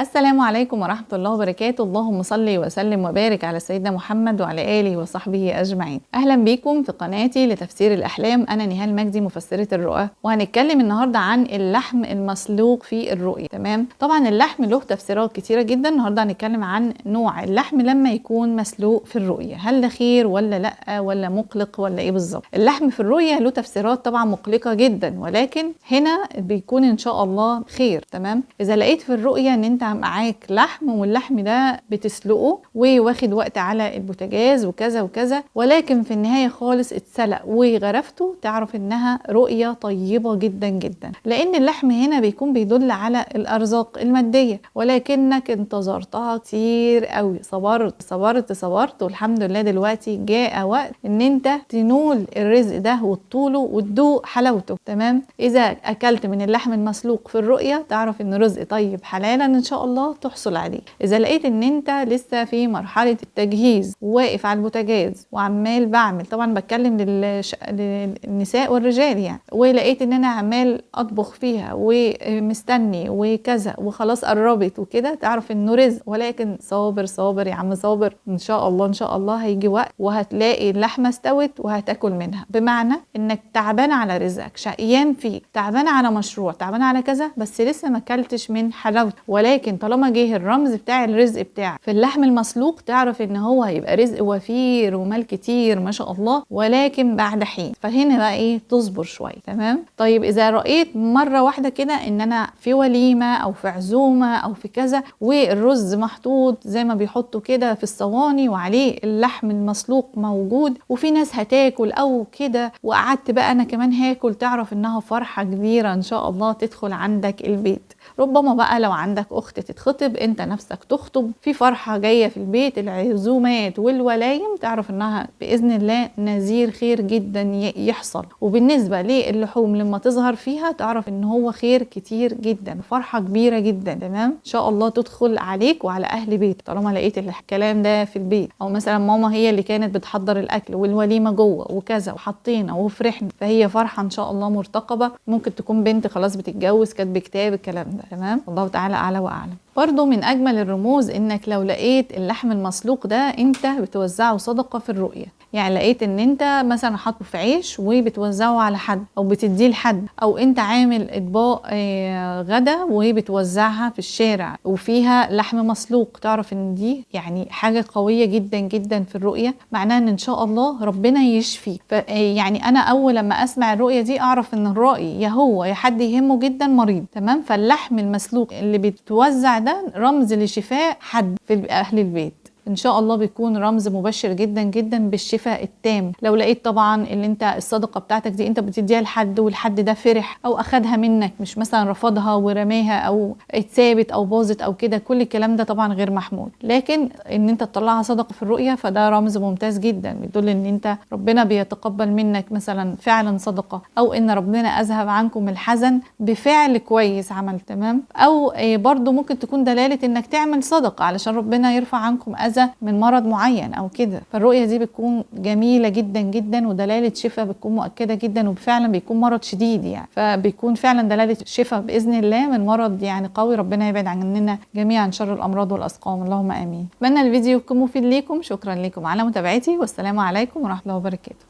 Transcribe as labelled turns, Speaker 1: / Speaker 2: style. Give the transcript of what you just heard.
Speaker 1: السلام عليكم ورحمة الله وبركاته. اللهم صل وسلم وبارك على سيدنا محمد وعلى آله وصحبه أجمعين. أهلا بيكم في قناتي لتفسير الأحلام. أنا نهال مجدي مفسرة الرؤى، وهنتكلم النهاردة عن اللحم المسلوق في الرؤية. تمام؟ طبعا اللحم له تفسيرات كتيرة جدا. النهاردة هنتكلم عن نوع اللحم لما يكون مسلوق في الرؤية، هل ده خير ولا لأ ولا مقلق ولا إيه بالظبط؟ اللحم في الرؤية له تفسيرات طبعا مقلقة جدا، ولكن هنا بيكون إن شاء الله خير. تمام؟ إذا لقيت في الرؤية إن أنت معاك لحم واللحم ده بتسلقه وواخد وقت على البوتاجاز وكذا وكذا، ولكن في النهاية خالص اتسلق وغرفته، تعرف انها رؤية طيبة جدا جدا، لان اللحم هنا بيكون بيدل على الارزاق المادية، ولكنك انتظرتها كتير قوي، صبرت والحمد لله دلوقتي جاء وقت ان انت تنول الرزق ده وتطوله وتدوق حلاوته. تمام؟ اذا اكلت من اللحم المسلوق في الرؤية تعرف ان رزق طيب حلالا ان شاء الله تحصل عليه. اذا لقيت ان انت لسه في مرحله التجهيز وواقف على البوتاجاز وعمال بعمل، طبعا بتكلم للنساء والرجال يعني، ولقيت ان انا عمال اطبخ فيها ومستني وكذا وخلاص قربت وكده، تعرف انه رزق، ولكن صابر يا عم صابر، ان شاء الله هيجي وقت وهتلاقي اللحمه استوت وهتاكل منها. بمعنى انك تعبان على رزقك، شقيان فيه، تعبان على مشروع، تعبان على كذا، بس لسه ما اكلتش من حلاوته، ولكن طالما جه الرمز بتاع الرزق بتاعك في اللحم المسلوق تعرف ان هو هيبقى رزق وفير ومال كتير ما شاء الله، ولكن بعد حين. فهنا بقى ايه؟ تصبر شويه. تمام؟ طيب اذا رأيت مره واحده كده ان انا في وليمه او في عزومه او في كذا والرز محطوط زي ما بيحطوا كده في الصواني وعليه اللحم المسلوق موجود وفي ناس هتاكل او كده، وقعدت بقى انا كمان هاكل، تعرف انها فرحه كبيره ان شاء الله تدخل عندك البيت. ربما بقى لو عندك اخت تتخطب، انت نفسك تخطب، في فرحة جاية في البيت، العزومات والولايم، تعرف انها بإذن الله نذير خير جدا يحصل. وبالنسبة للحوم لما تظهر فيها تعرف ان هو خير كتير جدا، فرحة كبيرة جدا. تمام؟ ان شاء الله تدخل عليك وعلى اهل بيت طالما لقيت الكلام ده في البيت، او مثلا ماما هي اللي كانت بتحضر الاكل والوليمة جوه وكذا وحطينا وفرحنا، فهي فرحة ان شاء الله مرتقبة. ممكن تكون بنت خلاص بتتجوز، كاتبه كتاب، الكلام ده. تمام؟ الله تعالى اعلى واعلم. برضو من اجمل الرموز انك لو لقيت اللحم المسلوق ده انت بتوزعه صدقة في الرؤية، يعني لقيت ان انت مثلا حاطه في عيش وبتوزعه على حد او بتديه لحد، او انت عامل اطباق غدا وبتوزعها في الشارع وفيها لحم مسلوق، تعرف ان دي يعني حاجة قوية جدا جدا في الرؤية، معناها ان شاء الله ربنا يشفي. يعني انا اول لما اسمع الرؤية دي اعرف ان الرأي يا هو يا حد يهمه جدا مريض. تمام؟ فاللحم المسلوق اللي بتوزع ده رمز لشفاء حد في اهل البيت، ان شاء الله بيكون رمز مبشر جدا جدا بالشفاء التام. لو لقيت طبعا اللي انت الصدقه بتاعتك دي انت بتديها لحد والحد ده فرح او اخدها منك، مش مثلا رفضها ورماها او اتثابت او باظت او كده، كل الكلام ده طبعا غير محمود، لكن ان انت تطلعها صدقه في الرؤيه فده رمز ممتاز جدا، بيدل ان انت ربنا بيتقبل منك مثلا فعلا صدقه، او ان ربنا اذهب عنكم الحزن بفعل كويس عمل. تمام؟ او برضو ممكن تكون دلاله انك تعمل صدقه علشان ربنا يرفع عنكم اذى من مرض معين او كده. فالرؤيه دي بتكون جميله جدا جدا ودلاله شفاء بتكون مؤكده جدا، وفعلا بيكون مرض شديد يعني، فبيكون فعلا دلاله شفاء باذن الله من مرض يعني قوي. ربنا يبعد عننا جميعا شر الامراض والاسقام، اللهم امين. اتمنى الفيديو يكون مفيد ليكم. شكرا لكم على متابعتي، والسلام عليكم ورحمه الله وبركاته.